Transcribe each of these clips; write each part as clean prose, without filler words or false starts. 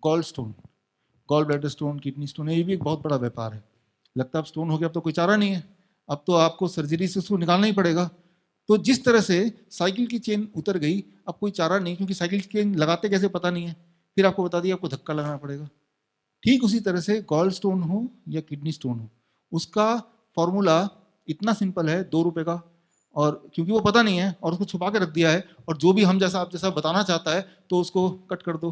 Gall bladder stone, kidney stone, ये भी एक बहुत बड़ा व्यापार है। लगता है अब स्टोन हो गया, अब तो कोई चारा नहीं है, अब तो आपको सर्जरी से उसको निकालना ही पड़ेगा। तो जिस तरह से साइकिल की चेन उतर गई, अब कोई चारा नहीं, क्योंकि साइकिल की चेन लगाते कैसे पता नहीं है, फिर आपको बता दिया आपको धक्का लगाना पड़ेगा। ठीक उसी तरह से गॉल स्टोन हो या किडनी स्टोन हो, उसका फॉर्मूला इतना सिंपल है, 2 रुपए का, और क्योंकि वो पता नहीं है और उसको छुपा के रख दिया है, और जो भी हम जैसा आप जैसा बताना चाहता है तो उसको कट कर दो,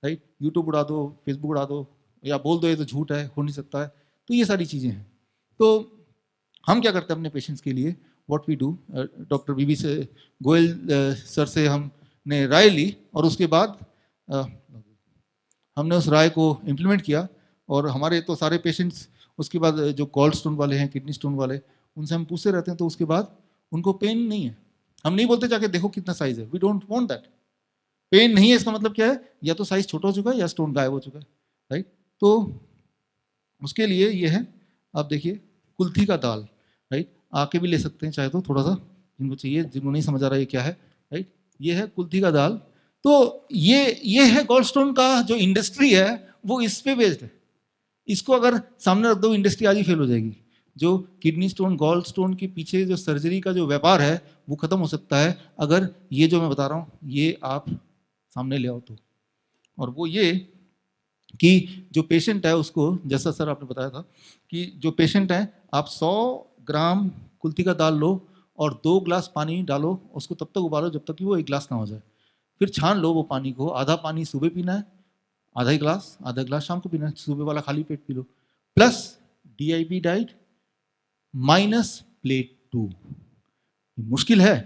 राइट, यूट्यूब उड़ा दो, फेसबुक उड़ा दो, या बोल दो ये तो झूठ है, हो नहीं सकता है। तो ये सारी चीज़ें हैं। तो हम क्या करते हैं अपने पेशेंट्स के लिए, व्हाट वी डू, डॉक्टर बीबी से गोयल सर से हमने राय ली, और उसके बाद हमने उस राय को इम्प्लीमेंट किया, और हमारे तो सारे पेशेंट्स उसके बाद जो गॉल स्टोन वाले हैं, किडनी स्टोन वाले, उनसे हम पूछते रहते हैं, तो उसके बाद उनको पेन नहीं है। हम नहीं बोलते जाके देखो कितना साइज है, we don't want that. Pain नहीं है इसका मतलब क्या है, या तो साइज छोटा हो चुका है या स्टोन गायब हो चुका है, राइट। तो उसके लिए ये है, आप देखिए, कुल्थी का दाल, राइट, आके भी ले सकते हैं चाहे तो, थोड़ा सा जिनको चाहिए, जिनको नहीं समझ आ रहा ये क्या है, राइट, ये है कुल्थी का दाल। तो ये है गॉलस्टोन का जो इंडस्ट्री है, वो इस पे बेस्ड है। इसको अगर सामने रख दो, इंडस्ट्री आज ही फेल हो जाएगी। जो किडनी स्टोन, गॉल स्टोन के पीछे जो सर्जरी का जो व्यापार है, वो खत्म हो सकता है अगर ये जो मैं बता रहा हूँ ये आप सामने ले आओ तो। और वो ये कि जो पेशेंट है उसको, जैसा सर आपने बताया था कि जो पेशेंट है, आप 100 ग्राम कुल्थी का दाल लो और 2 ग्लास पानी डालो, उसको तब तक उबालो जब तक कि वो 1 ग्लास ना हो जाए। फिर छान लो वो पानी को, आधा पानी सुबह पीना है, आधा ग्लास शाम को पीना है, सुबह वाला खाली पेट पी लो, plus DIP diet minus plate 2। मुश्किल है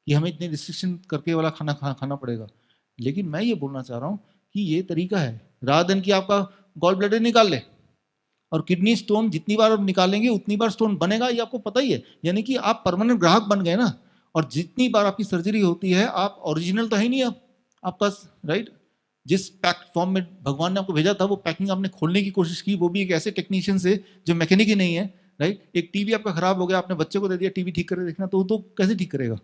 कि हमें इतने रिस्ट्रिक्शन करके वाला खाना पड़ेगा, लेकिन मैं ये बोलना चाह रहा हूँ कि ये तरीका है, रात दिन की आपका गॉल ब्लैडर निकाल ले, और किडनी स्टोन जितनी बार आप निकालेंगे उतनी बार स्टोन बनेगा, ये आपको पता ही है। यानी कि आप परमानेंट ग्राहक बन गए ना, और जितनी बार आपकी सर्जरी होती है, आप ओरिजिनल तो है ही नहीं आप, आपका, राइट, जिस पैक फॉर्म में भगवान ने आपको भेजा था, वो पैकिंग आपने खोलने की कोशिश की, वो भी एक ऐसे टेक्नीशियन से जो मैकेनिक ही नहीं है, राइट। एक टीवी आपका खराब हो गया, आपने बच्चे को दे दिया टीवी ठीक करके देखना, तो कैसे ठीक करेगा,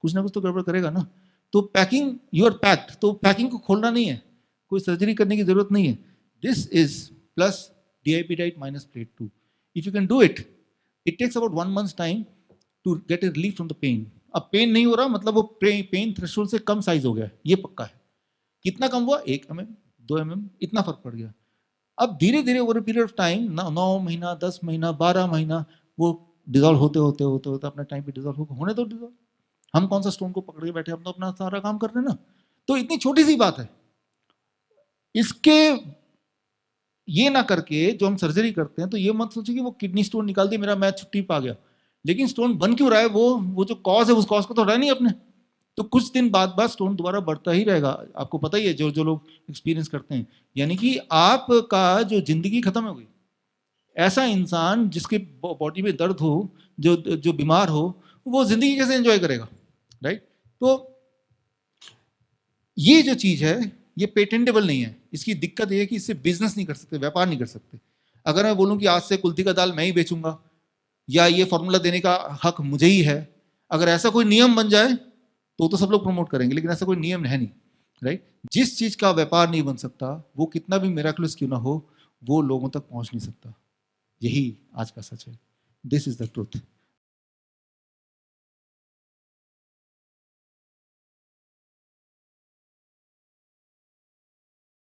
कुछ ना कुछ तो गड़बड़ करेगा ना। तो पैकिंग, यू आर पैक्ड, तो पैकिंग को खोलना नहीं है, कोई सर्जरी करने की जरूरत नहीं है। This is plus DIP diet minus plate 2. If you can do it, it takes about 1 month's time to get a relief from the pain. अब पेन नहीं हो रहा मतलब वो पेन थ्रेशोल्ड से कम साइज हो गया, ये पक्का है। कितना कम हुआ, 1 mm, 2 mm, इतना फर्क पड़ गया। अब धीरे धीरे ओवर पीरियड ऑफ टाइम, 9 महीना, 10 महीना, 12 महीना, वो डिजोल्व होते होते होते होते अपने टाइम पे डिजोल्व होने दो डिजोल्व। हम कौन सा स्टोन को पकड़ के बैठे, हम तो अपना सारा काम कर रहे हैं ना। तो इतनी छोटी सी बात है, इसके ये ना करके जो हम सर्जरी करते हैं, तो ये मत सोचिए कि वो किडनी स्टोन निकाल दिया, मेरा मैच छुट्टी पा गया। लेकिन स्टोन बन क्यों रहा है, वो जो कॉज है, उस कॉज को तो हटाया नहीं अपने। तो कुछ दिन बाद स्टोन दोबारा बढ़ता ही रहेगा, आपको पता ही है, जो जो लोग एक्सपीरियंस करते हैं। यानी कि आपका जो जिंदगी खत्म हो गई। ऐसा इंसान जिसके बॉडी में दर्द हो, जो जो बीमार हो, वो जिंदगी कैसे एंजॉय करेगा, राइट। तो ये जो चीज है, ये पेटेंटेबल नहीं है। इसकी दिक्कत ये है कि इससे बिजनेस नहीं कर सकते, व्यापार नहीं कर सकते। अगर मैं बोलूं कि आज से कुल्थी का दाल मैं ही बेचूंगा, या ये फॉर्मूला देने का हक मुझे ही है, अगर ऐसा कोई नियम बन जाए तो सब लोग प्रमोट करेंगे, लेकिन ऐसा कोई नियम है नहीं, राइट। जिस चीज का व्यापार नहीं बन सकता, वो कितना भी मिराकुलस क्यों ना हो, वो लोगों तक पहुंच नहीं सकता। यही आज का सच है। This is the truth.